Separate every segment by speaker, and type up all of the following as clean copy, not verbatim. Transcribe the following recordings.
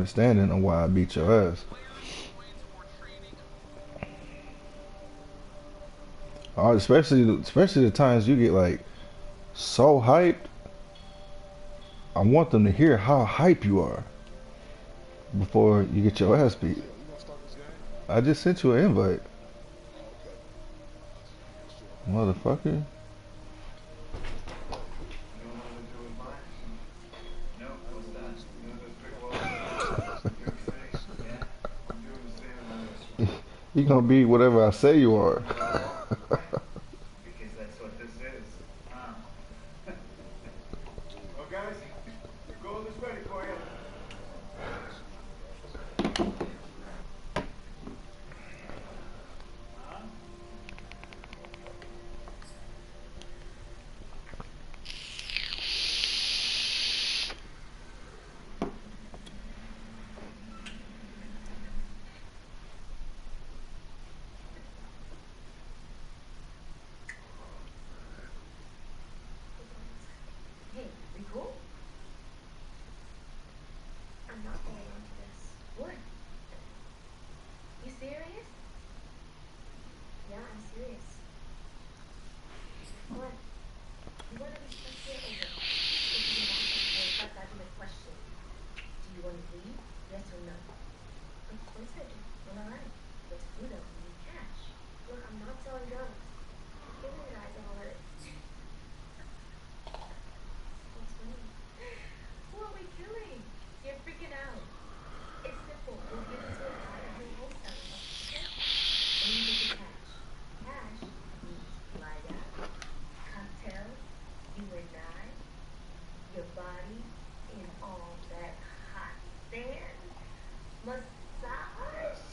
Speaker 1: understanding of why I beat your ass. Especially the times you get like so hyped. I want them to hear how hype you are before you get your ass beat. I just sent you an invite, motherfucker. You gonna be whatever I say you are.
Speaker 2: Because that's what this is. Well, guys, your goal is ready for you.
Speaker 3: Hey, we cool? I'm not going into this. What? You serious? Yeah, I'm serious. What? You want to be stuck here over? If you want to that's not even a question. Do you want to leave? Yes or no? Of course I do. Well, alright. What's food up? You need cash. Look, I'm not selling drugs. Give me your eyes and I'll let it. What's funny? Who are we killing? You're freaking out. It's simple. We'll give it to a guy and he'll wholesale it. Okay? And you get the cash. Cash means fly out, cocktails, you and I, your body in all that hot sand, massage.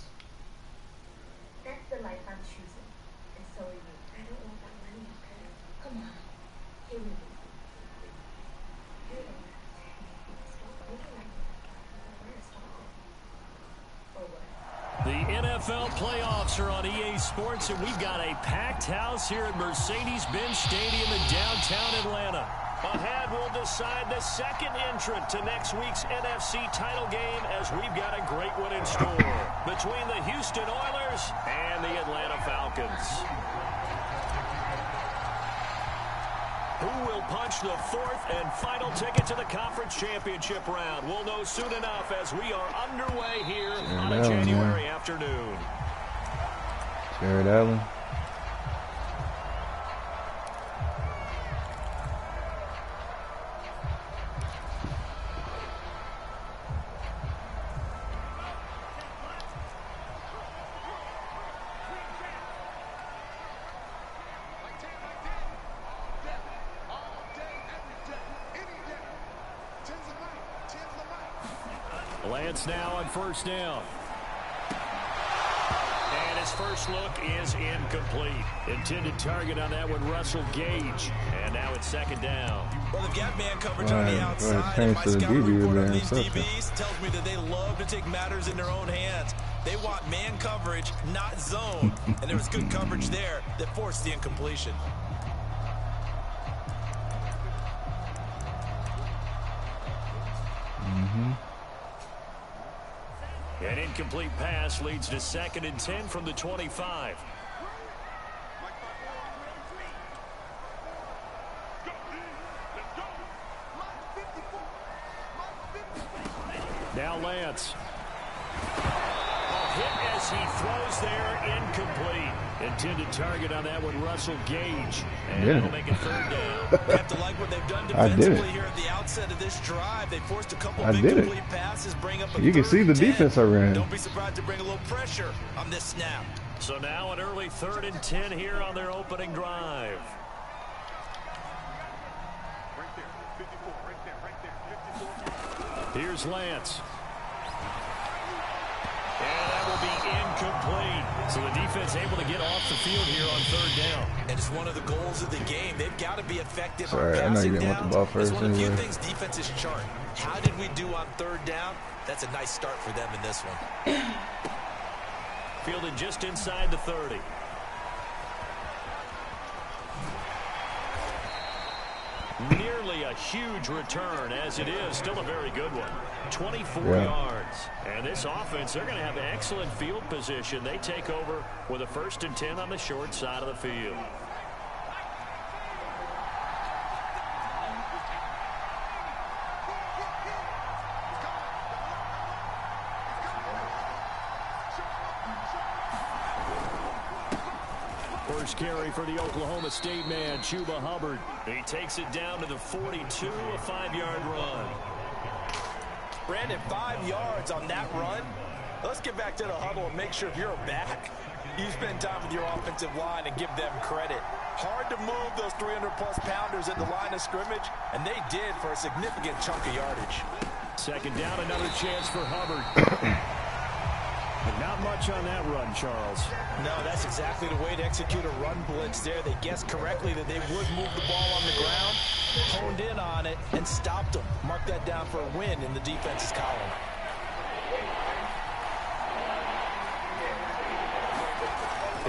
Speaker 3: That's the life I'm choosing. And so are you. I don't want that money, okay? Come on. Here we go.
Speaker 4: The NFL playoffs are on EA Sports, and we've got a packed house here at Mercedes-Benz Stadium in downtown Atlanta. Ahead, we'll decide the second entrant to next week's NFC title game, as we've got a great one in store between the Houston Oilers and the Atlanta Falcons. Who will punch the fourth and final ticket to the conference championship round? We'll know soon enough as we are underway here on a January afternoon.
Speaker 1: Jared Allen.
Speaker 4: Lance now on first down. And his first look is incomplete. Intended target on that one, Russell Gage. And now it's second down.
Speaker 5: Well, they've got man coverage on the outside. And my scouting report on these DBs tells me that they love to take matters in their own hands. They want man coverage, not zone. And there was good coverage there that forced the incompletion.
Speaker 4: An incomplete pass leads to 2nd and 10 from the 25. Now Lance. A hit as he throws there, incomplete. Intended target on that one, Russell Gage. And that'll make it third down.
Speaker 5: You have to like what they've done defensively here at the outset of this drive. They forced a couple of incomplete passes, bring up a
Speaker 1: You can see the defense I ran.
Speaker 5: Don't be surprised to bring a little pressure on this snap.
Speaker 4: So now an early 3rd and 10 here on their opening drive. Here's Lance. And that will be incomplete. So the defense able to get off the field here on 3rd down.
Speaker 5: And it's one of the goals of the game. They've got to be effective
Speaker 1: Sorry,
Speaker 5: on passing
Speaker 1: want the ball first.
Speaker 5: It's one of the few things defenses chart. How did we do on 3rd down? That's a nice start for them in this one.
Speaker 4: Fielded just inside the 30. Nearly a a huge return, as it is still a very good one. 24 yards. And this offense, they're going to have excellent field position. They take over with a 1st and 10 on the short side of the field. First carry for the Oklahoma State man, Chuba Hubbard. He takes it down to the 42, a 5-yard run.
Speaker 5: Brandon, 5 yards on that run. Let's get back to the huddle and make sure if you're a back, you spend time with your offensive line and give them credit. Hard to move those 300-plus pounders at the line of scrimmage, and they did for a significant chunk of yardage.
Speaker 4: 2nd down, another chance for Hubbard. But not much on that run, Charles.
Speaker 5: No, that's exactly the way to execute a run blitz there. They guessed correctly that they would move the ball on the ground, honed in on it, and stopped them. Mark that down for a win in the defense's column.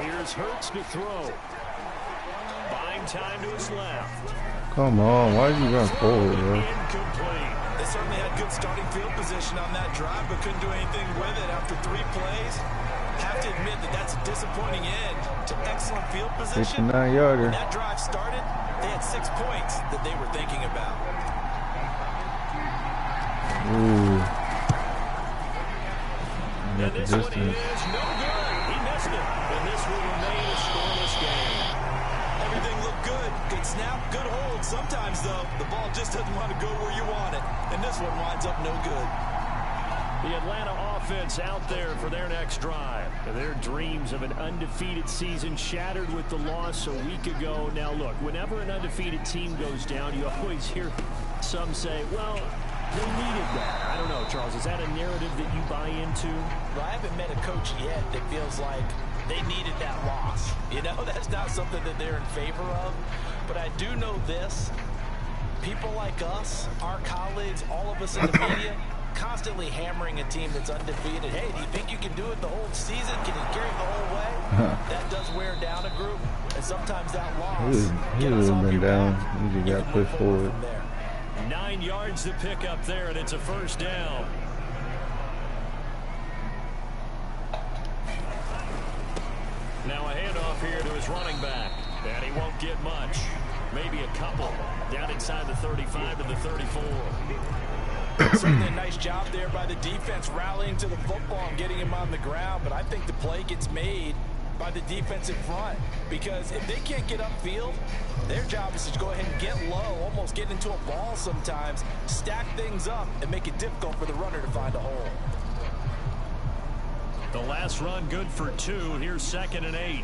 Speaker 4: Here's Hurts to throw. Buying time to his left.
Speaker 1: Come on, why did you run forward, bro?
Speaker 4: Incomplete.
Speaker 5: They certainly had good starting field position on that drive, but couldn't do anything with it after 3 plays. Have to admit that that's a disappointing end to excellent field position.
Speaker 1: 59-yarder.
Speaker 5: When that drive started, they had 6 points that they were thinking about.
Speaker 1: Ooh.
Speaker 4: And this one is no good. He missed it. And this will remain a scoreless game.
Speaker 5: Everything looked good. Good snap, good hold. Sometimes, though, the ball just doesn't want to go where you want it. And this one winds up no good.
Speaker 4: The Atlanta offense out there for their next drive. Their dreams of an undefeated season shattered with the loss a week ago. Now, look, whenever an undefeated team goes down, you always hear some say, well, they needed that. I don't know, Charles. Is that a narrative that you buy into?
Speaker 5: Well, I haven't met a coach yet that feels like they needed that loss. You know, that's not something that they're in favor of. But I do know this. People like us, our colleagues, all of us in the media, constantly hammering a team that's undefeated. Hey, do you think you can do it the whole season? Can you carry it the whole way? That does wear down a group. And sometimes that loss
Speaker 1: He would have been down. He just got pushed forward.
Speaker 4: 9 yards to pick up there, and it's a 1st down. Now a handoff here to his running back, and he won't get much. Maybe a couple. Down inside the 35 to the 34.
Speaker 5: Certainly a nice job there by the defense rallying to the football and getting him on the ground, but I think the play gets made by the defensive front, because if they can't get upfield, their job is to go ahead and get low, almost get into a ball sometimes, stack things up, and make it difficult for the runner to find a hole.
Speaker 4: The last run good for 2. Here's 2nd and 8.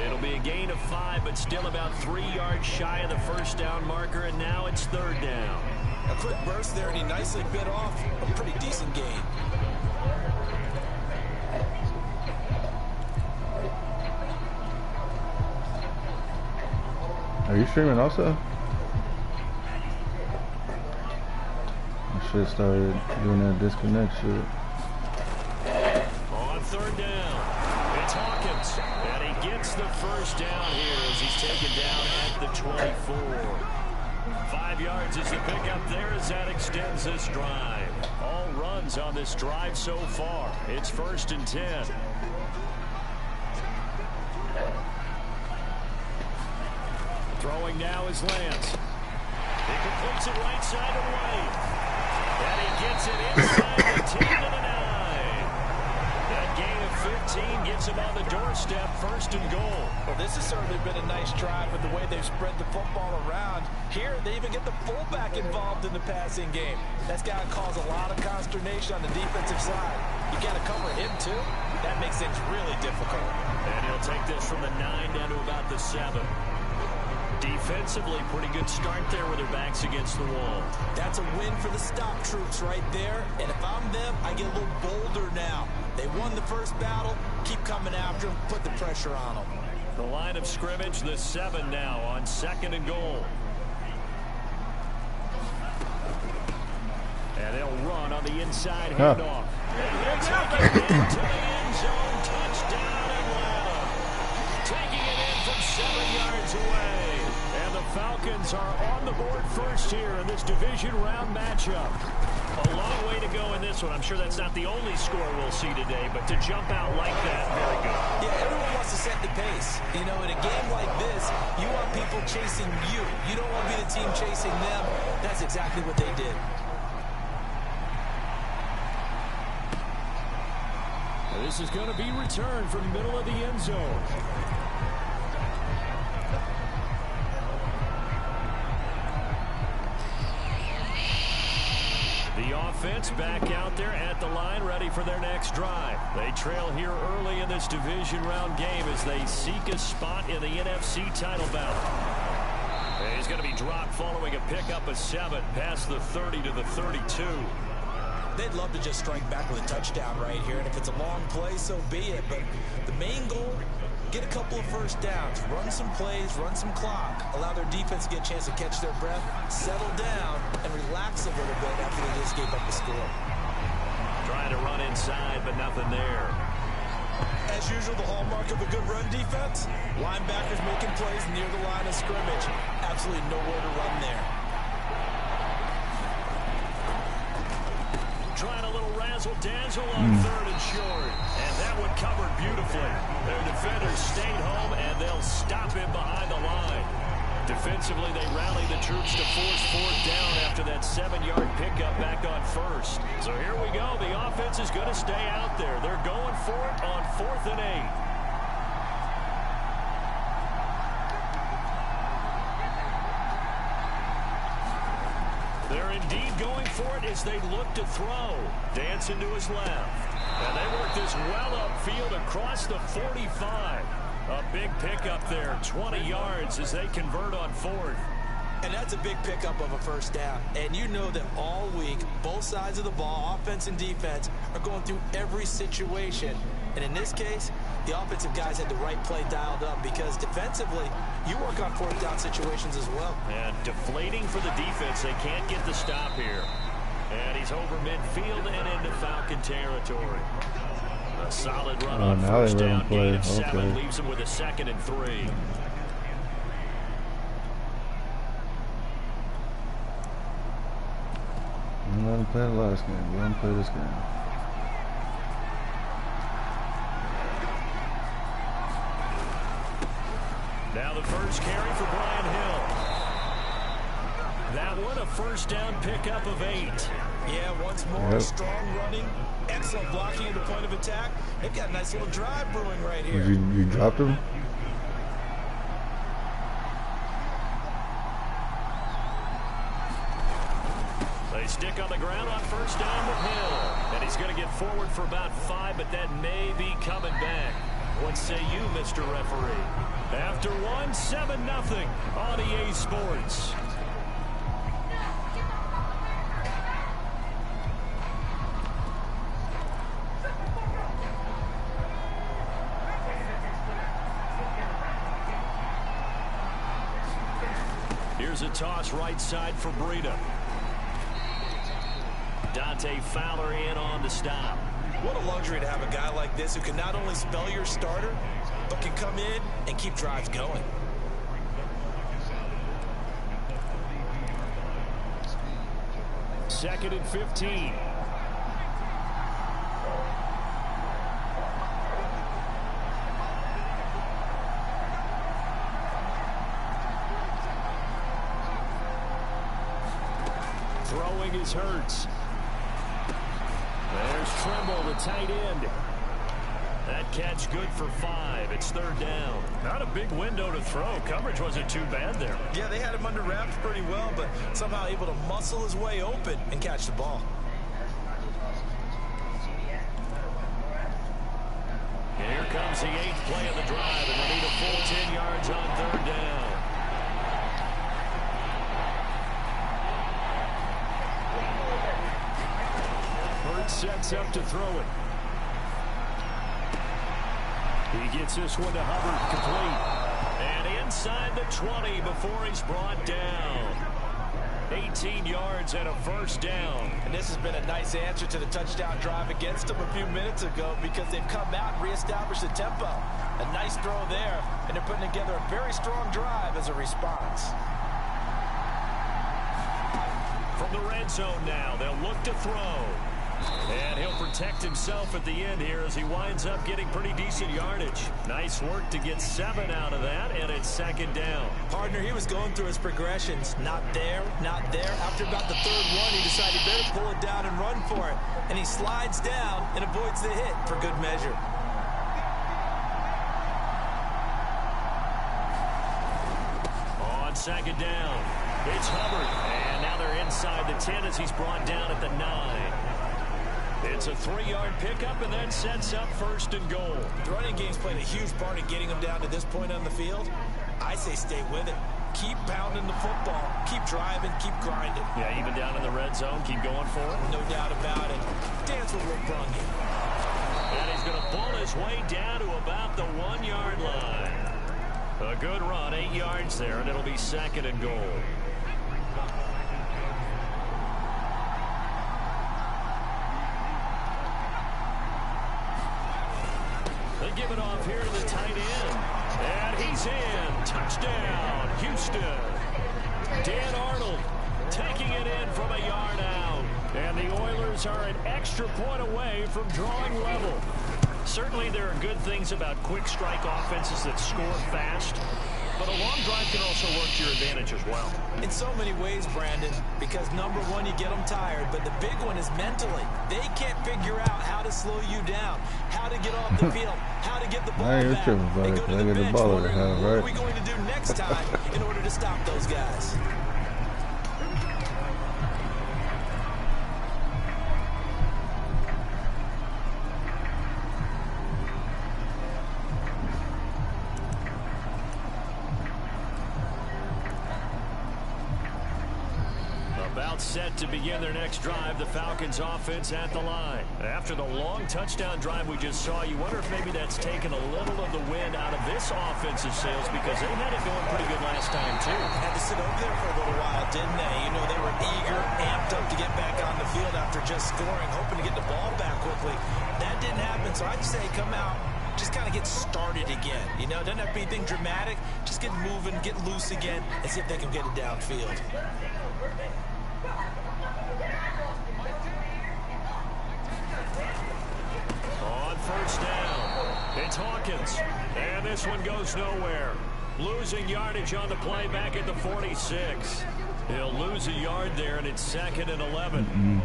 Speaker 4: It'll be a gain of 5, but still about 3 yards shy of the 1st down marker, and now it's 3rd down.
Speaker 5: A quick burst there, and he nicely bit off a pretty decent gain.
Speaker 1: Are you streaming also? I should have started doing that disconnect shit.
Speaker 4: On 3rd down, it's Hawkins, and he gets the 1st down here as he's taken down at the 24. 5 yards is the pickup there as that extends this drive. All runs on this drive so far. It's 1st and 10. Throwing now is Lance. He completes it right side of White. And he gets it inside the 10 to the 9. That gain of 15 gets him on the doorstep, 1st and goal.
Speaker 5: Well, this has certainly been a nice drive with the way they've spread the football around. Here, they even get the fullback involved in the passing game. That's got to cause a lot of consternation on the defensive side. You got to cover him, too. That makes things really difficult.
Speaker 4: And he'll take this from the 9 down to about the 7. Defensively, pretty good start there with their backs against the wall.
Speaker 5: That's a win for the stop troops right there. And if I'm them, I get a little bolder now. They won the first battle. Keep coming after them. Put the pressure on them.
Speaker 4: The line of scrimmage, the 7 now on 2nd and goal. And they'll run on the inside handoff. And he'll take it into the end zone. Touchdown, Atlanta. Taking it in from 7 yards away. And the Falcons are on the board first here in this division round matchup. A long way to go in this one. I'm sure that's not the only score we'll see today, but to jump out like that, very good.
Speaker 5: Yeah, everyone wants to set the pace. You know, in a game like this, you want people chasing you. You don't want to be the team chasing them. That's exactly what they did.
Speaker 4: This is going to be returned from middle of the end zone. The offense back out there at the line, ready for their next drive. They trail here early in this division round game as they seek a spot in the NFC title battle. And he's going to be dropped following a pickup of 7 past the 30 to the 32.
Speaker 5: They'd love to just strike back with a touchdown right here, and if it's a long play, so be it. But the main goal, get a couple of first downs, run some plays, run some clock, allow their defense to get a chance to catch their breath, settle down, and relax a little bit after they just gave up the score.
Speaker 4: Trying to run inside, but nothing there.
Speaker 5: As usual, the hallmark of a good run defense, linebackers making plays near the line of scrimmage. Absolutely nowhere to run there.
Speaker 4: Trying a little razzle-dazzle on 3rd and short. And that one covered beautifully. Their defenders stayed home, and they'll stop him behind the line. Defensively, they rally the troops to force 4th down after that 7-yard pickup back on 1st. So here we go. The offense is going to stay out there. They're going for it on 4th and 8. They're indeed going for it as they look to throw. Dancing to his left. And they work this well upfield across the 45. A big pickup there, 20 yards as they convert on 4th.
Speaker 5: And that's a big pickup of a first down. And you know that all week, both sides of the ball, offense and defense, are going through every situation. And in this case, the offensive guys had the right play dialed up because defensively, you work on 4th down situations as well.
Speaker 4: And deflating for the defense. They can't get the stop here. And he's over midfield and into Falcon territory. A solid run on first down, gain of 7, leaves him with a 2nd and 3.
Speaker 1: We let him play the last game. We let him play this game.
Speaker 4: Now the first carry for Brian Hill. That one a first down pickup of 8.
Speaker 5: Yeah, once more, strong running, excellent blocking at the point of attack. They've got a nice little drive brewing right here.
Speaker 1: You dropped him?
Speaker 4: They stick on the ground on first down with Hill. And he's going to get forward for about 5, but that may be coming back. What say you, Mr. Referee? After 1, 7-0 on EA Sports. Here's a toss right side for Breida. Dante Fowler in on the stop.
Speaker 5: What a luxury to have a guy like this who can not only spell your starter, but can come in and keep drives going.
Speaker 4: Second and 15. Throwing is Hurts. There's Trimble, the tight end. That catch good for 5. It's 3rd down. Not a big window to throw. Coverage wasn't too bad there.
Speaker 5: Yeah, they had him under wraps pretty well, but somehow able to muscle his way open and catch the ball.
Speaker 4: Here comes the 8th play of the drive, and they need a full 10 yards on 3rd down. Hurts sets up to throw it. He gets this one to Hubbard, complete. And inside the 20 before he's brought down. 18 yards and a first down.
Speaker 5: And this has been a nice answer to the touchdown drive against them a few minutes ago because they've come out and reestablished the tempo. A nice throw there, and they're putting together a very strong drive as a response.
Speaker 4: From the red zone now, they'll look to throw. And he'll protect himself at the end here as he winds up getting pretty decent yardage. Nice work to get 7 out of that, and it's second down.
Speaker 5: Partner, he was going through his progressions. Not there, not there. After about the third one, he decided he better pull it down and run for it. And he slides down and avoids the hit for good measure.
Speaker 4: On second down, it's Hubbard. And now they're inside the 10 as he's brought down at the 9. It's a 3-yard pickup and then sets up first and goal.
Speaker 5: The running game's played a huge part in getting them down to this point on the field. I say stay with it. Keep pounding the football. Keep driving. Keep grinding.
Speaker 4: Yeah, even down in the red zone, keep going for it.
Speaker 5: No doubt about it. Dance with what brung you.
Speaker 4: And he's going to pull his way down to about the 1-yard line. A good run, 8 yards there, and it'll be second and goal. They give it off here to the tight end. And he's in. Touchdown, Houston. Dan Arnold taking it in from a yard out. And the Oilers are an extra point away from drawing level. Certainly there are good things about quick strike offenses that score fast. But a long drive can also work to your advantage as well.
Speaker 5: In so many ways, Brandon, because number one, you get them tired, but the big one is mentally. They can't figure out how to slow you down, how to get off the field, how to get the ball back. They go to the bench wondering, what are we going to do next time in order to stop those guys?
Speaker 4: Set to begin their next drive, the Falcons offense at the line. After the long touchdown drive we just saw, you wonder if maybe that's taken a little of the wind out of this offensive sails because they had it going pretty good last time too.
Speaker 5: Had to sit over there for a little while, didn't they? You know, they were eager, amped up to get back on the field after just scoring, hoping to get the ball back quickly. That didn't happen, so I'd say come out, just kind of get started again. You know, doesn't have to be anything dramatic. Just get moving, get loose again, and see if they can get it downfield.
Speaker 4: On first down, it's Hawkins. And this one goes nowhere. Losing yardage on the play back at the 46. He'll lose a yard there, and it's second and 11.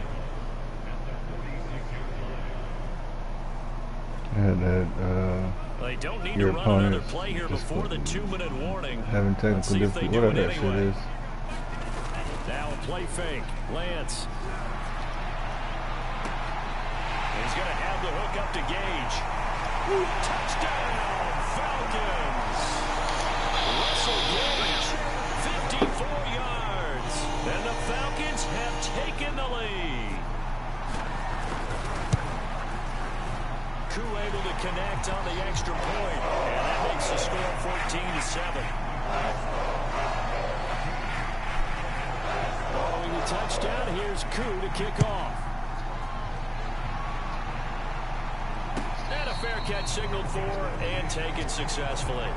Speaker 4: They don't need to run another play here before the 2-minute warning.
Speaker 1: Having technical difficulty, whatever that shit is.
Speaker 4: Now a play fake. Lance. He's going to have the hook up to Gage. Touchdown, Falcons. Russell Gage, 54 yards. And the Falcons have taken the lead. Koo able to connect on the extra point. And that makes the score 14-7. Following the touchdown, here's Koo to kick off. And a fair catch signaled for and taken successfully.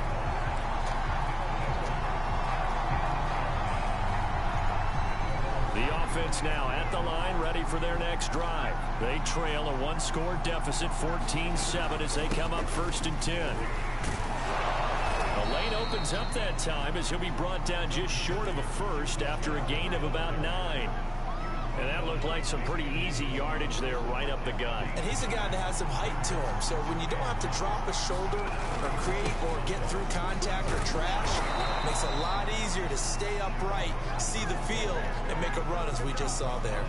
Speaker 4: The offense now at the line, ready for their next drive. They trail a one-score deficit, 14-7, as they come up first and 10. The lane opens up that time as he'll be brought down just short of a first after a gain of about 9. And that looked like some pretty easy yardage there right up the gut.
Speaker 5: And he's a guy that has some height to him. So when you don't have to drop a shoulder or create or get through contact or trash, it makes it a lot easier to stay upright, see the field, and make a run as we just saw there.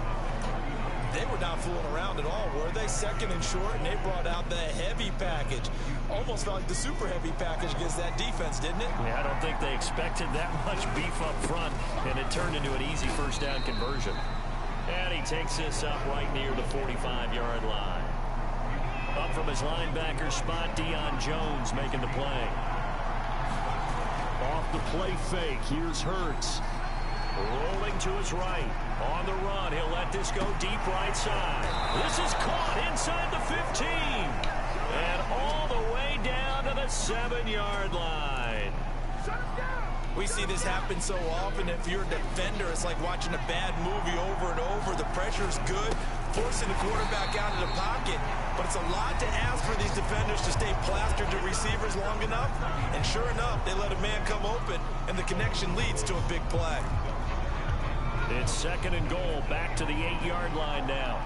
Speaker 5: They were not fooling around at all, were they? Second and short, and they brought out the heavy package. Almost felt like the super heavy package against that defense, didn't it?
Speaker 4: Yeah, I don't think they expected that much beef up front, and it turned into an easy first down conversion. And he takes this up right near the 45-yard line. Up from his linebacker spot, Deion Jones making the play. Off the play fake, here's Hurts. Rolling to his right. On the run, he'll let this go deep right side. This is caught inside the 15. And all the way down to the 7-yard line.
Speaker 5: We see this happen so often. If you're a defender, it's like watching a bad movie over and over. The pressure's good, forcing the quarterback out of the pocket. But it's a lot to ask for these defenders to stay plastered to receivers long enough. And sure enough, they let a man come open, and the connection leads to a big play.
Speaker 4: It's 2nd and goal, back to the 8-yard line now.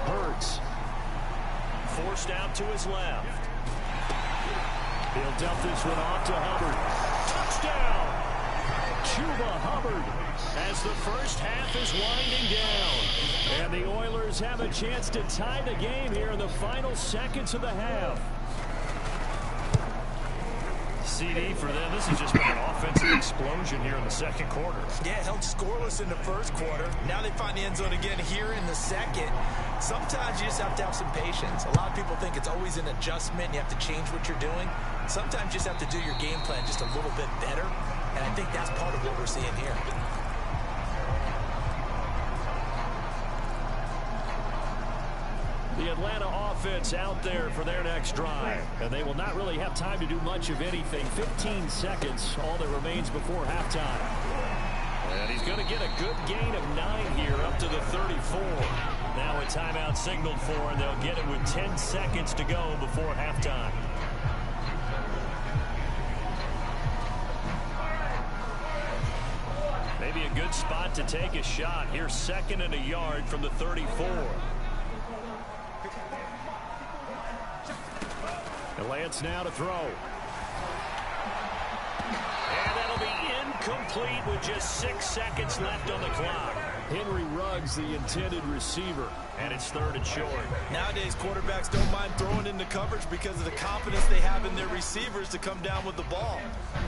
Speaker 4: Hurts. Forced out to his left. He'll dump this one off to Hubbard. Touchdown! Chuba Hubbard as the first half is winding down. And the Oilers have a chance to tie the game here in the final seconds of the half. CD for them. This has just been an offensive explosion here in the second quarter.
Speaker 5: Yeah, held scoreless in the first quarter. Now they find the end zone again here in the second. Sometimes you just have to have some patience. A lot of people think it's always an adjustment. You have to change what you're doing. Sometimes you just have to do your game plan just a little bit better. And I think that's part of what we're seeing here.
Speaker 4: The Atlanta offense out there for their next drive. And they will not really have time to do much of anything. 15 seconds, all that remains before halftime. And he's going to get a good gain of 9 here up to the 34. Now a timeout signaled for, and they'll get it with 10 seconds to go before halftime. Maybe a good spot to take a shot. Here's 2nd and a yard from the 34. And Lance now to throw. And that'll be incomplete with just 6 seconds left on the clock. Henry Ruggs, the intended receiver, and it's 3rd and short.
Speaker 5: Nowadays, quarterbacks don't mind throwing into coverage because of the confidence they have in their receivers to come down with the ball.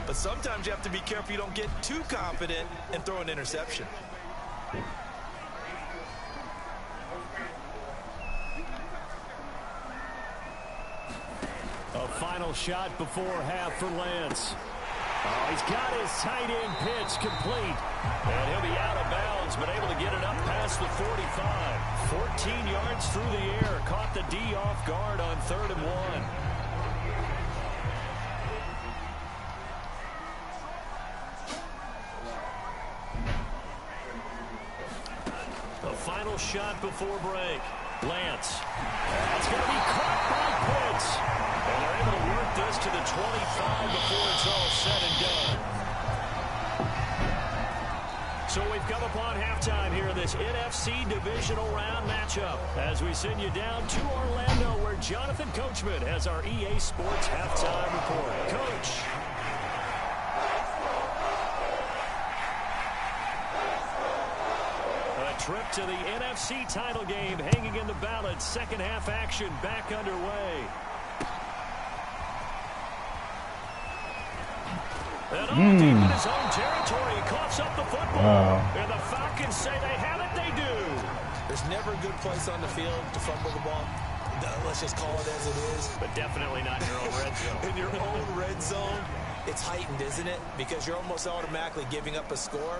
Speaker 5: But sometimes you have to be careful you don't get too confident and throw an interception.
Speaker 4: A final shot before half for Lance. Oh, he's got his tight end pitch complete. And he'll be out of bounds, but able to get it up past the 45. 14 yards through the air. Caught the D off guard on 3rd and 1. The final shot before break. Lance. That's going to be caught by Pitts. And they're able to work this to the 25 before it's all said and done. So we've come upon halftime here in this NFC Divisional Round matchup as we send you down to Orlando where Jonathan Coachman has our EA Sports halftime report. Coach. A trip to the NFC title game hanging in the balance. Second half action back underway. And all deep in his own territory, he coughs up the football. And the Falcons say they have it, they do.
Speaker 5: There's never a good place on the field to fumble the ball. Let's just call it as it is.
Speaker 4: But definitely not in your own red zone.
Speaker 5: In your own red zone, it's heightened, isn't it? Because you're almost automatically giving up a score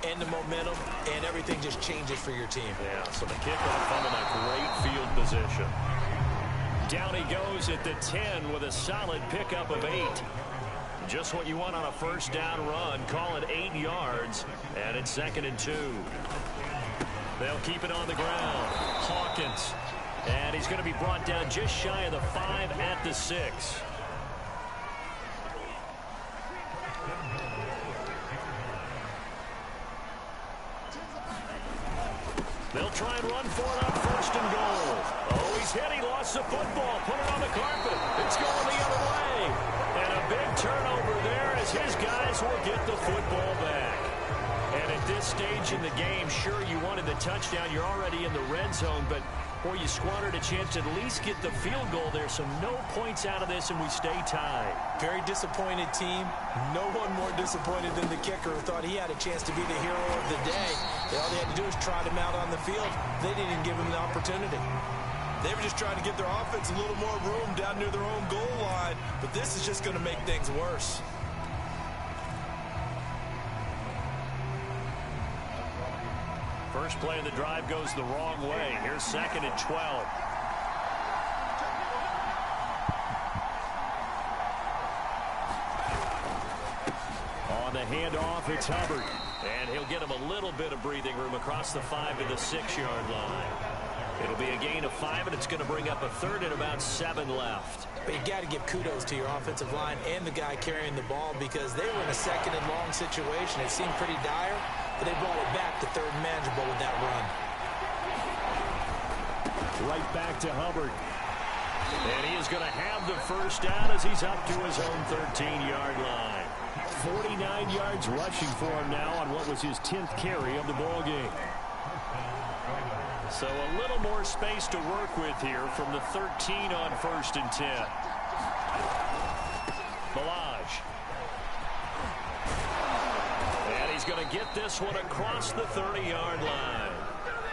Speaker 5: and the momentum, and everything just changes for your team.
Speaker 4: Yeah, so the kickoff fumble, a great field position. Down he goes at the 10 with a solid pickup of 8. Just what you want on a first down run. Call it 8 yards, and it's 2nd and 2. They'll keep it on the ground. Hawkins, and he's going to be brought down just shy of the 5 at the 6. They'll try and run for it on 1st and goal. Oh, he's hit. He lost the football. Put it on the carpet. It's going the other way. And a big turnover there as his guys will get the football back. And at this stage in the game, sure, you wanted the touchdown. You're already in the red zone, but boy, you squandered a chance to at least get the field goal there. So no points out of this, and we stay tied.
Speaker 5: Very disappointed team. No one more disappointed than the kicker who thought he had a chance to be the hero of the day. All they had to do was trot him out on the field. They didn't even give him the opportunity. They were just trying to give their offense a little more room down near their own goal line, but this is just going to make things worse.
Speaker 4: First play of the drive goes the wrong way. Here's 2nd and 12. On the handoff, it's Hubbard. And he'll get him a little bit of breathing room across the 5 to the 6-yard line. It'll be a gain of 5, and it's going to bring up a 3rd and about 7 left.
Speaker 5: But you got to give kudos to your offensive line and the guy carrying the ball, because they were in a 2nd and long situation. It seemed pretty dire, but they brought it back to 3rd and manageable with that run.
Speaker 4: Right back to Hubbard. And he is going to have the first down as he's up to his own 13-yard line. 49 yards rushing for him now on what was his 10th carry of the ball game. So a little more space to work with here from the 13 on 1st and 10. Balaj. And he's going to get this one across the 30-yard line.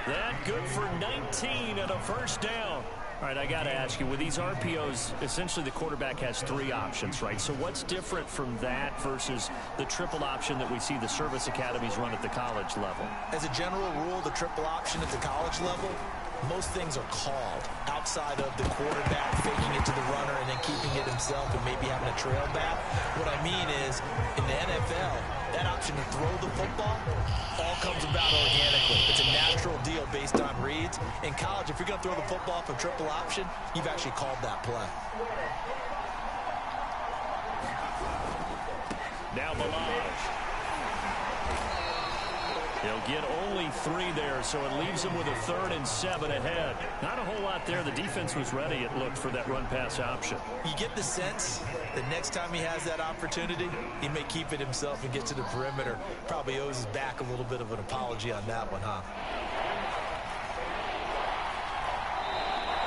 Speaker 4: That good for 19 and a first down. All right, I got to ask you, with these RPOs, essentially the quarterback has 3 options, right? So what's different from that versus the triple option that we see the service academies run at the college level?
Speaker 5: As a general rule, the triple option at the college level, most things are called outside of the quarterback faking it to the runner and then keeping it himself and maybe having a trail back. What I mean is, in the NFL, that option to throw the football all comes about organically. It's a natural deal based on reads. In college, if you're going to throw the football for triple option, you've actually called that play.
Speaker 4: Now Balaj. He'll get only 3 there, so it leaves him with a 3rd and 7 ahead. Not a whole lot there. The defense was ready, it looked, for that run-pass option.
Speaker 5: You get the sense that next time he has that opportunity, he may keep it himself and get to the perimeter. Probably owes his back a little bit of an apology on that one, huh?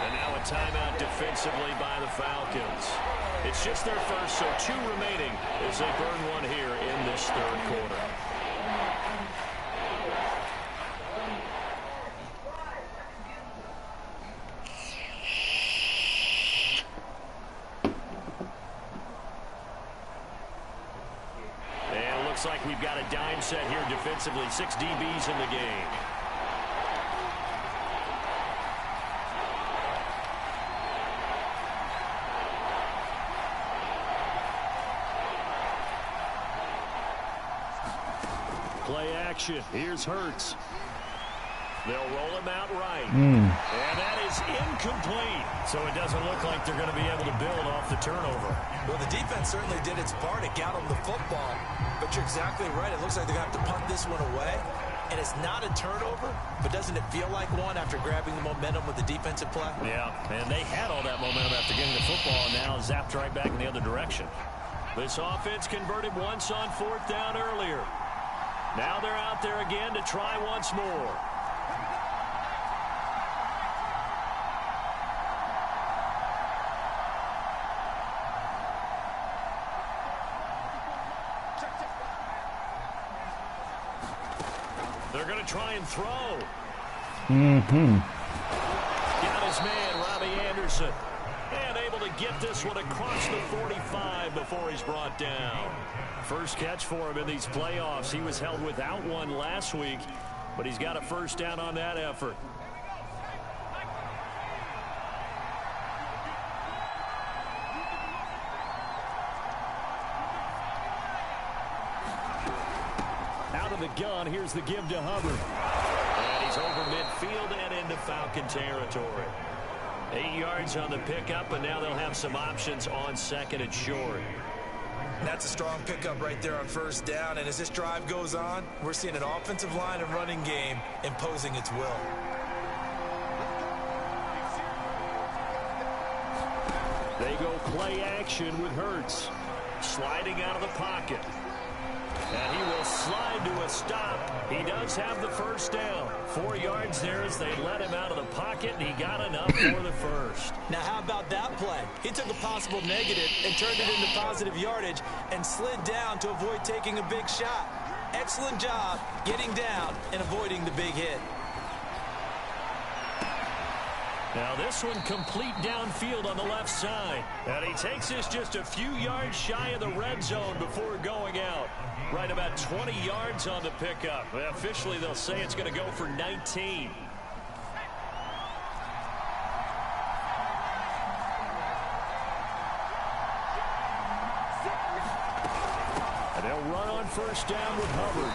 Speaker 4: And now a timeout defensively by the Falcons. It's just their first, so 2 remaining as they burn one here in this 3rd quarter. Looks like we've got a dime set here defensively. 6 DBs in the game. Play action. Here's Hurts. They'll roll him out right. And that is incomplete. So it doesn't look like they're going to be able to build off the turnover.
Speaker 5: Well, the defense certainly did its part. It got them the football. But you're exactly right. It looks like they're going to have to punt this one away. And it's not a turnover, but doesn't it feel like one after grabbing the momentum with the defensive play?
Speaker 4: Yeah, and they had all that momentum after getting the football, and now zapped right back in the other direction. This offense converted once on 4th down earlier. Now they're out there again to try once more. They're going to try and throw. Got his man, Robbie Anderson. And able to get this one across the 45 before he's brought down. First catch for him in these playoffs. He was held without one last week, but he's got a first down on that effort. Out of the gun, here's the give to Hubbard. And he's over midfield and into Falcon territory. 8 yards on the pickup, and now they'll have some options on 2nd and short.
Speaker 5: That's a strong pickup right there on first down, and as this drive goes on, we're seeing an offensive line and running game imposing its will.
Speaker 4: They go play action with Hurts. Sliding out of the pocket. And he will slide to a stop. He does have the first down. 4 yards there as they let him out of the pocket, and he got enough for the first.
Speaker 5: Now, how about that play? He took a possible negative and turned it into positive yardage and slid down to avoid taking a big shot. Excellent job getting down and avoiding the big hit.
Speaker 4: Now this one complete downfield on the left side. And he takes this just a few yards shy of the red zone before going out. Right about 20 yards on the pickup. Officially, they'll say it's going to go for 19. And they'll run on first down with Hubbard.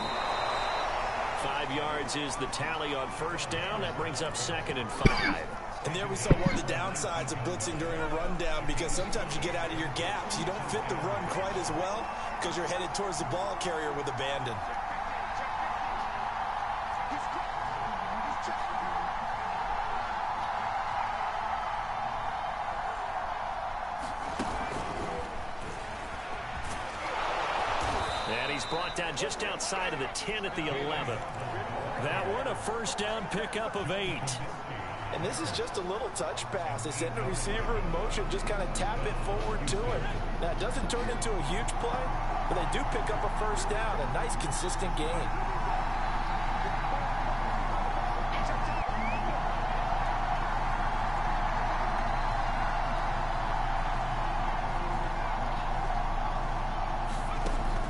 Speaker 4: 5 yards is the tally on first down. That brings up 2nd and 5.
Speaker 5: And there we saw one of the downsides of blitzing during a rundown, because sometimes you get out of your gaps. You don't fit the run quite as well because you're headed towards the ball carrier with abandon.
Speaker 4: And he's brought down just outside of the 10 at the 11. That one a first down pickup of 8.
Speaker 5: And this is just a little touch pass. They send the receiver in motion, just kind of tap it forward to him. Now, it doesn't turn into a huge play, but they do pick up a first down. A nice, consistent gain.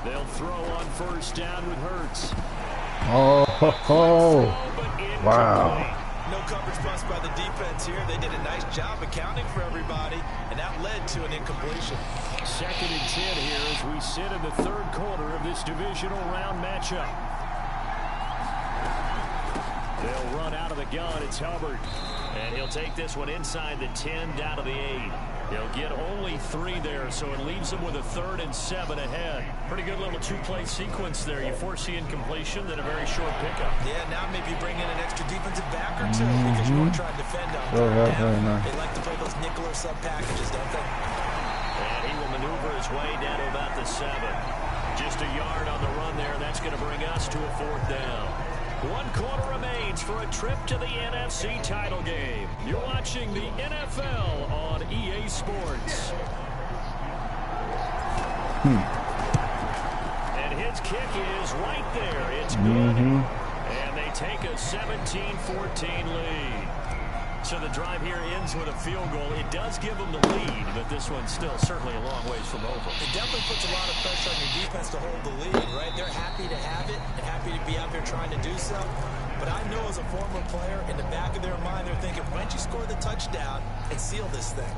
Speaker 4: They'll throw on first down with Hurts.
Speaker 1: Oh, wow.
Speaker 5: No coverage bust by the defense here. They did a nice job accounting for everybody, and that led to an incompletion.
Speaker 4: 2nd and 10 here as we sit in the 3rd quarter of this divisional round matchup. They'll run out of the gun. It's Hubbard. And he'll take this one inside the 10 down to the 8. He'll get only 3 there, so it leaves him with a 3rd and 7 ahead. Pretty good little 2-play sequence there. You foresee incompletion, then a very short pickup.
Speaker 5: Yeah, now maybe bring in an extra defensive back or two because you want to try and defend on third down. They like to play those nickel or sub packages, don't they?
Speaker 4: And he will maneuver his way down to about the 7. Just a yard on the run there, and that's going to bring us to a 4th down. 1 quarter remains for a trip to the NFC title game. You're watching the NFL on EA Sports. And his kick is right there. It's good. And they take a 17-14 lead. So the drive here ends with a field goal. It does give them the lead, but this one's still certainly a long ways from over.
Speaker 5: It definitely puts a lot of pressure on your defense to hold the lead, right? They're happy to have it and happy to be out there trying to do so. But I know as a former player, in the back of their mind, they're thinking, why don't you score the touchdown and seal this thing?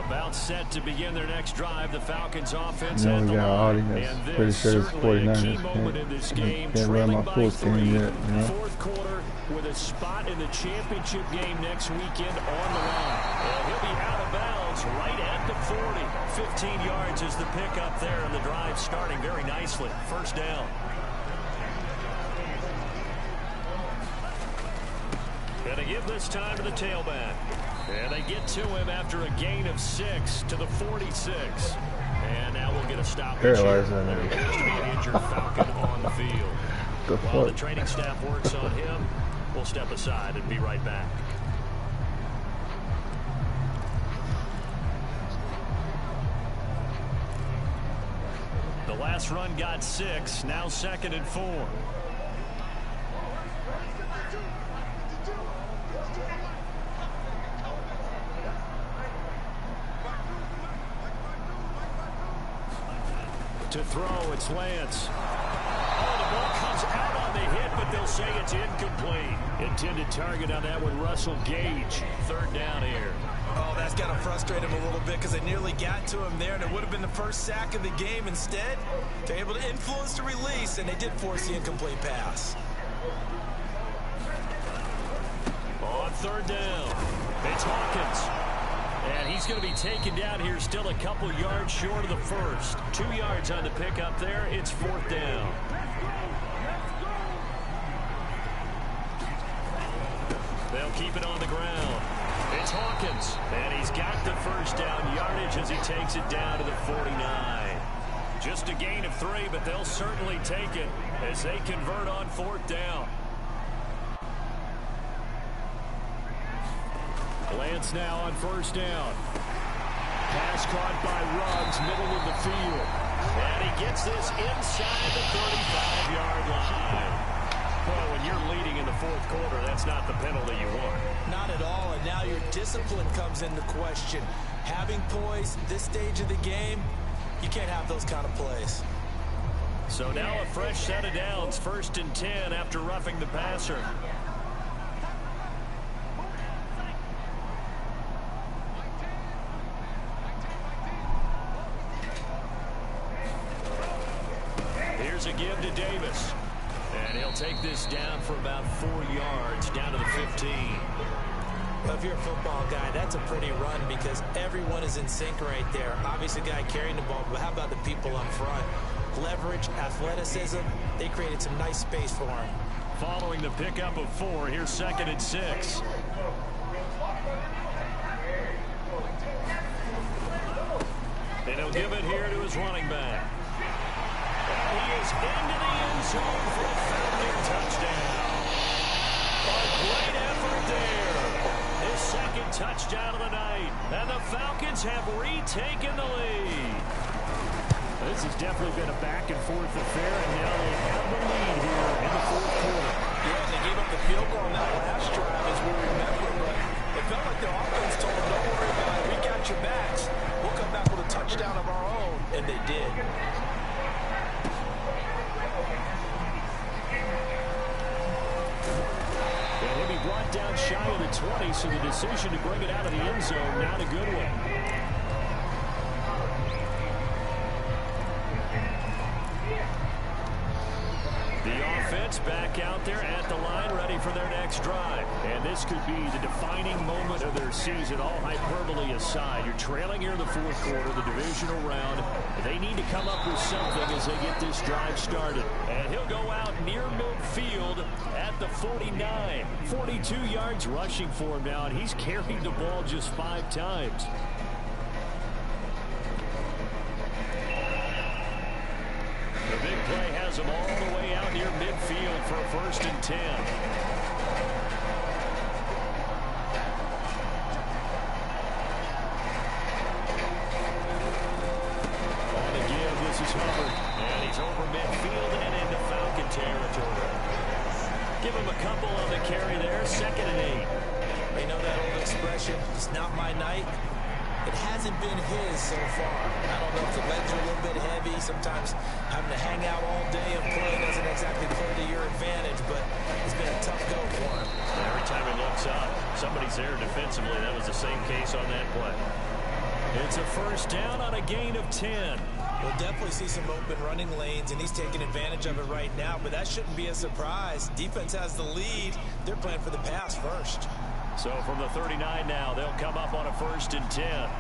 Speaker 4: About set to begin their next drive, the Falcons offense
Speaker 1: No,
Speaker 4: at the
Speaker 1: we got
Speaker 4: line.
Speaker 1: audience.
Speaker 4: And
Speaker 1: Pretty
Speaker 4: this
Speaker 1: sure it's
Speaker 4: certainly a key
Speaker 1: 49ers.
Speaker 4: moment in this game,
Speaker 1: Can't run
Speaker 4: trailing
Speaker 1: my
Speaker 4: by
Speaker 1: full
Speaker 4: 3.
Speaker 1: team yet, you know?
Speaker 4: 4th quarter with a spot in the championship game next weekend on the line. And he'll be out of bounds right at the 40. 15 yards is the pickup there, and the drive starting very nicely. First down. And they give this time to the tailback. And they get to him after a gain of 6 to the 46. And now we'll get a stoppage here. There appears to be an injured Falcon on the field. While the training staff works on him, we'll step aside and be right back. The last run got 6, now 2nd and 4. To throw, it's Lance. Oh, the ball comes out on the hit, but they'll say it's incomplete. Intended target on that one, Russell Gage. 3rd down here.
Speaker 5: Oh, that's got to frustrate him a little bit because they nearly got to him there, and it would have been the first sack of the game. Instead, they're able to influence the release, and they did force the incomplete pass.
Speaker 4: On 3rd down, it's Hawkins. And he's going to be taken down here still a couple yards short of the first. 2 yards on the pickup there. It's 4th down. They'll keep it on the ground. It's Hawkins. And he's got the first down yardage as he takes it down to the 49. Just a gain of 3, but they'll certainly take it as they convert on 4th down. Lance now on first down. Pass caught by Ruggs, middle of the field. And he gets this inside the 35-yard line. Well, you're leading in the fourth quarter, that's not the penalty you want.
Speaker 5: Not at all, and now your discipline comes into question. Having poise this stage of the game, you can't have those kind of plays.
Speaker 4: So now a fresh set of downs, 1st and 10 after roughing the passer. Here's a give to Davis. And he'll take this down for about 4 yards, down to the 15.
Speaker 5: Well, if you're a football guy, that's a pretty run because everyone is in sync right there. Obviously, the guy carrying the ball, but how about the people up front? Leverage, athleticism, they created some nice space for him.
Speaker 4: Following the pickup of 4, here's 2nd and 6. And he'll give it here to his running back. He is into the end zone for a Falcon touchdown. A great effort there. His 2nd touchdown of the night. And the Falcons have retaken the lead. This has definitely been a back-and-forth affair, and now they have the lead here in the fourth quarter.
Speaker 5: Yeah, they gave up the field goal on that last drive, as we remember, but it felt like the offense told them, don't worry about it, we got your backs. We'll come back with a touchdown of our own, and they did.
Speaker 4: Well, he'll be brought down shy of the 20, so the decision to bring it out of the end zone, not a good one. The offense back out there at the line, ready for their next drive. And this could be the defining moment of their season, all hyperbole aside. You're trailing here in the fourth quarter, the divisional round. They need to come up with something as they get this drive started. And he'll go out near midfield at the 49. 42 yards rushing for him now, and he's carried the ball just 5 times. The big play has him all the way out near midfield for a 1st and 10. On the give, this is Hubbard. And he's over midfield and into Falcon territory. Give him a couple on the carry there, 2nd and 8.
Speaker 5: You know that old expression, it's not my night. It hasn't been his so far. I don't know if the legs are a little bit heavy. Sometimes having to hang out all day and play doesn't exactly play to your advantage, but it's been a tough go for him.
Speaker 4: Every time he looks up, somebody's there defensively. That was the same case on that play. It's a 1st down on a gain of 10.
Speaker 5: We'll definitely see some open running lanes, and he's taking advantage of it right now, but that shouldn't be a surprise. Defense has the lead. They're playing for the pass first.
Speaker 4: So from the 39 now, they'll come up on a 1st and 10.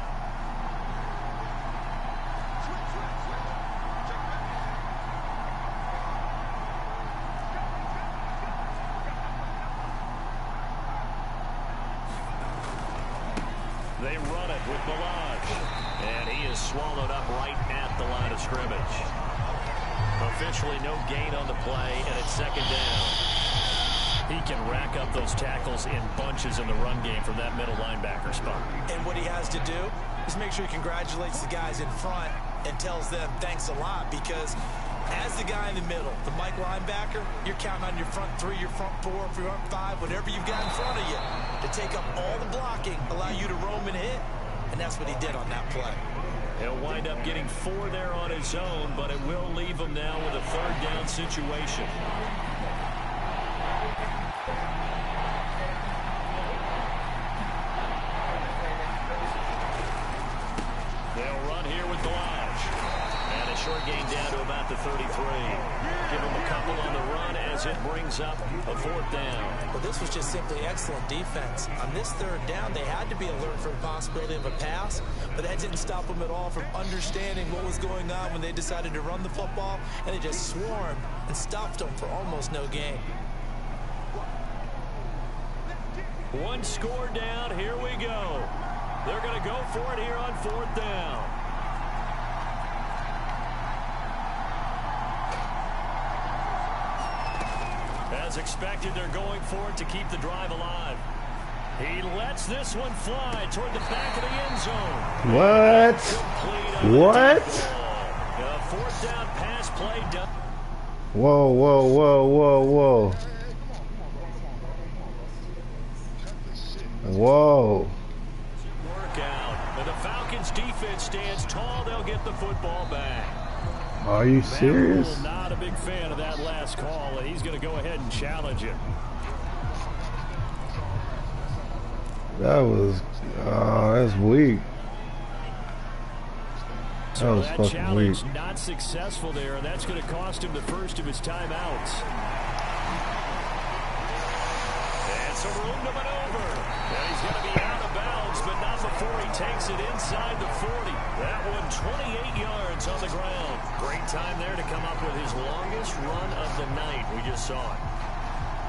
Speaker 4: They run it with Balaj. And he is swallowed up right at the line of scrimmage. Officially no gain on the play, and it's 2nd down. He can rack up those tackles in bunches in the run game from that middle linebacker spot.
Speaker 5: And what he has to do is make sure he congratulates the guys in front and tells them thanks a lot, because as the guy in the middle, the Mike linebacker, you're counting on your front 3, your front 4, your front 5, whatever you've got in front of you to take up all the blocking, allow you to roam and hit, and that's what he did on that play.
Speaker 4: He'll wind up getting 4 there on his own, but it will leave him now with a 3rd down situation. They'll run here with Balaj. And a short gain down to about the 33. Give him a couple on the run as it brings up a 4th down.
Speaker 5: Well, this was just simply excellent defense. On this 3rd down, they had to be alert for the possibility of a pass, but that didn't stop them at all from understanding what was going on when they decided to run the football, and they just swarmed and stopped them for almost no gain.
Speaker 4: 1 score down. Here we go. They're going to go for it here on 4th down. As expected, they're going for it to keep the drive alive. He lets this one fly toward the back of the end zone.
Speaker 1: What?
Speaker 4: A 4th down pass play done.
Speaker 1: Whoa, whoa, whoa, whoa, whoa. Whoa.
Speaker 4: Workout. And the Falcons defense stands tall. They'll get the football back.
Speaker 1: Are you serious?
Speaker 4: Not a big fan of that last call, and he's going to go ahead and challenge it.
Speaker 1: That was, that's weak.
Speaker 4: So
Speaker 1: was
Speaker 4: that
Speaker 1: fucking
Speaker 4: challenge
Speaker 1: weak.
Speaker 4: not successful there, and that's going to cost him the first of his timeouts. And some room to maneuver. And he's going to be out of bounds, but not before he takes it inside the 40. That one 28 yards on the ground. Great time there to come up with his longest run of the night. We just saw it.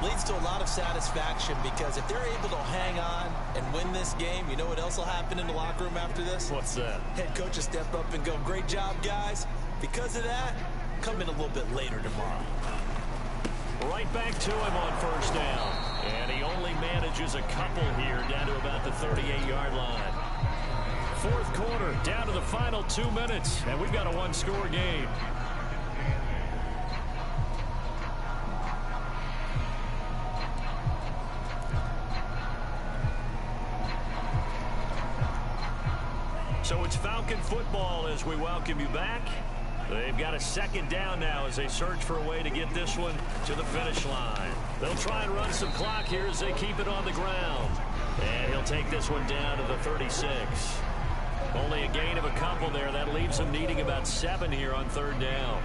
Speaker 5: Leads to a lot of satisfaction because if they're able to hang on and win this game, you know what else will happen in the locker room after this?
Speaker 4: What's that?
Speaker 5: Head coach will step up and go, great job, guys. Because of that, come in a little bit later tomorrow.
Speaker 4: Right back to him on first down. And he only manages a couple here down to about the 38-yard line. Fourth quarter, down to the final 2 minutes, and we've got a one-score game. So it's Falcon football as we welcome you back. They've got a second down now as they search for a way to get this one to the finish line. They'll try and run some clock here as they keep it on the ground. And he'll take this one down to the 36. Only a gain of a couple there. That leaves them needing about 7 here on third down.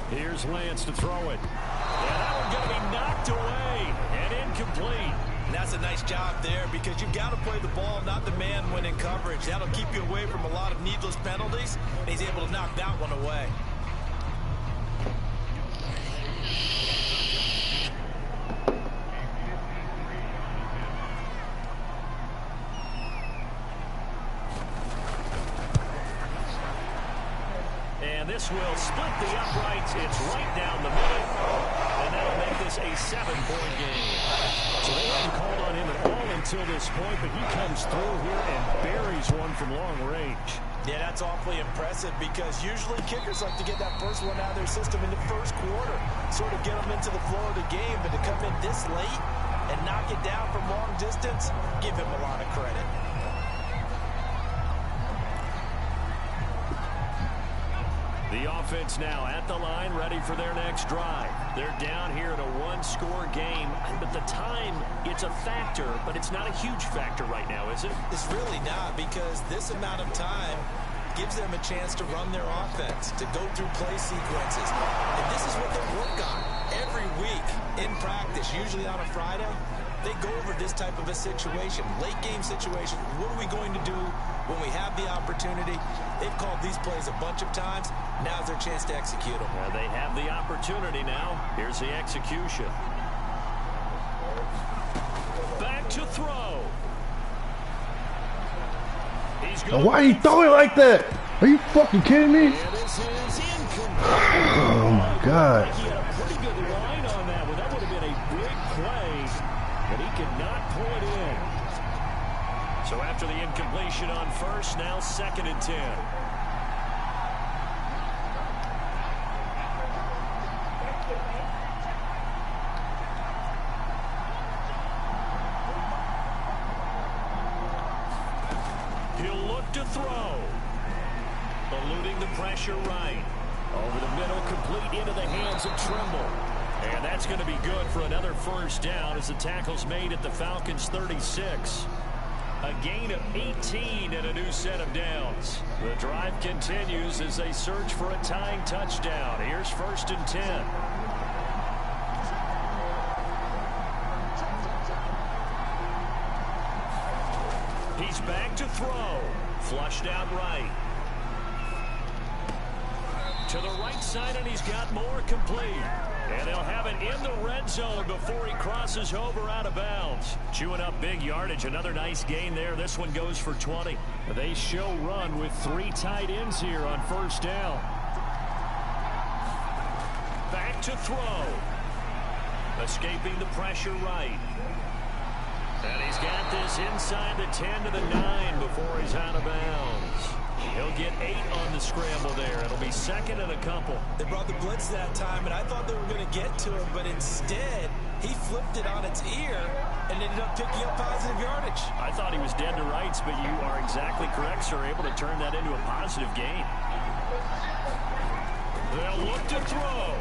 Speaker 4: Here's Lance to throw it. And that one going to be knocked away and incomplete.
Speaker 5: And that's a nice job there because you've got to play the ball, not the man when in coverage. That'll keep you away from a lot of needless penalties, and he's able to knock that one away.
Speaker 4: And this will split the uprights. It's right down the middle. And that'll make this a 7-point game. So they haven't called on him at all until this point, but he comes through here and buries one from long range.
Speaker 5: Yeah, that's awfully impressive because usually kickers like to get that first one out of their system in the first quarter, sort of get them into the flow of the game, but to come in this late and knock it down from long distance, give him a lot of credit.
Speaker 4: The offense now at the line, ready for their next drive. They're down here in a one-score game, but the time, it's a factor, but it's not a huge factor right now, is it?
Speaker 5: It's really not because this amount of time gives them a chance to run their offense, to go through play sequences. And this is what they work on every week in practice, usually on a Friday. They go over this type of a situation, late game situation. What are we going to do when we have the opportunity? They've called these plays a bunch of times. Now's their chance to execute them.
Speaker 4: Well, they have the opportunity now. Here's the execution. Back to throw.
Speaker 1: Why are you throwing like that? Are you fucking kidding me?
Speaker 4: And this is incomplete.
Speaker 1: Oh my God.
Speaker 4: He had a pretty good line on that one. That would have been a big play, but he could not pull it in. So after the incompletion on first, now 2nd and 10. He'll look to throw. Eluding the pressure right. Over the middle, complete into the hands of Trimble. And that's going to be good for another first down as the tackle's made at the Falcons' 36. A gain of 18 and a new set of downs. The drive continues as they search for a tying touchdown. Here's 1st and 10. He's back to throw. Flushed out right. To the right side, and he's got more complete. And they'll have it in the red zone before he crosses over out of bounds. Chewing up big yardage. Another nice gain there. This one goes for 20. They show run with 3 tight ends here on first down. Back to throw. Escaping the pressure right. And he's got this inside the 10 to the 9 before he's out of bounds. He'll get 8 on the scramble there. It'll be second and a couple.
Speaker 5: They brought the blitz that time, and I thought they were going to get to him, but instead, he flipped it on its ear and ended up picking up positive yardage.
Speaker 4: I thought he was dead to rights, but you are exactly correct, sir. Able to turn that into a positive gain. They'll look to throw.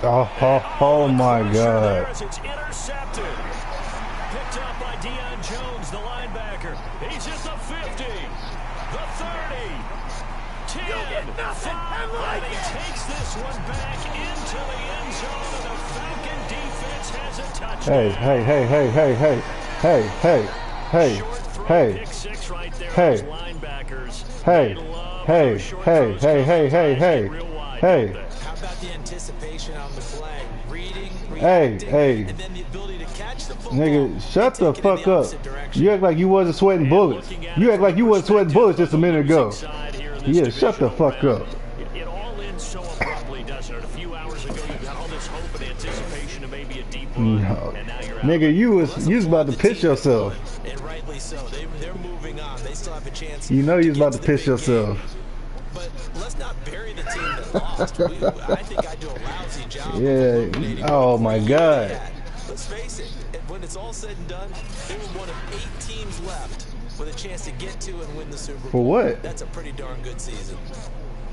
Speaker 1: Oh my God.
Speaker 4: It's intercepted. Picked up by Deion Jones, the linebacker. He's at the 50, the 30, 10, 5, and he takes this one back into the end zone, and the Falcon defense has a touchdown.
Speaker 1: Hey.
Speaker 4: Short throw,
Speaker 1: Hey.
Speaker 4: pick 6 right there.
Speaker 1: Hey.
Speaker 4: Those linebackers.
Speaker 1: Hey.
Speaker 4: They love
Speaker 1: Hey.
Speaker 4: those short
Speaker 1: Hey.
Speaker 4: throws
Speaker 1: Hey.
Speaker 4: coming
Speaker 1: Hey.
Speaker 4: tight,
Speaker 1: Hey.
Speaker 4: real wide,
Speaker 1: Hey.
Speaker 4: don't they?
Speaker 5: How about the anticipation on the play? Reading,
Speaker 1: Hey.
Speaker 5: reacting, and then the ability to catch the football.
Speaker 1: Nigga, shut the
Speaker 5: and take it in
Speaker 1: fuck
Speaker 5: the
Speaker 1: up.
Speaker 5: opposite direction.
Speaker 1: You act like you wasn't sweating bullets. You act like you wasn't sweating bullets just a minute ago. Yeah, shut the fuck up.
Speaker 4: It all ends so abruptly, doesn't it? A few hours ago, you got all this hope and anticipation of maybe a deep run,
Speaker 1: No.
Speaker 4: and now you're out.
Speaker 1: Nigga, you was about to piss yourself.
Speaker 5: And rightly so. They're moving on. They still have a chance.
Speaker 1: You know you was about to
Speaker 5: get the
Speaker 1: piss
Speaker 5: big
Speaker 1: yourself.
Speaker 5: game. But let's not bury the team that lost. I think I do a lousy job. Of illuminating
Speaker 1: Oh
Speaker 5: what
Speaker 1: my
Speaker 5: really
Speaker 1: God.
Speaker 5: had. Let's face it. When it's all said and done, they were one of 8 teams left with a chance to get to and win the Super Bowl.
Speaker 1: For what?
Speaker 5: That's a pretty darn good season.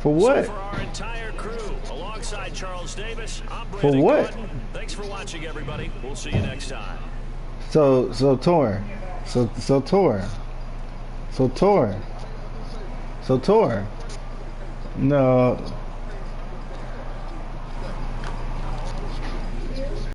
Speaker 1: For what?
Speaker 4: So for our entire crew, alongside Charles Davis, I'm
Speaker 1: For
Speaker 4: Brandon
Speaker 1: what?
Speaker 4: Gordon. Thanks for watching, everybody. We'll see you next time.
Speaker 1: So torn. No.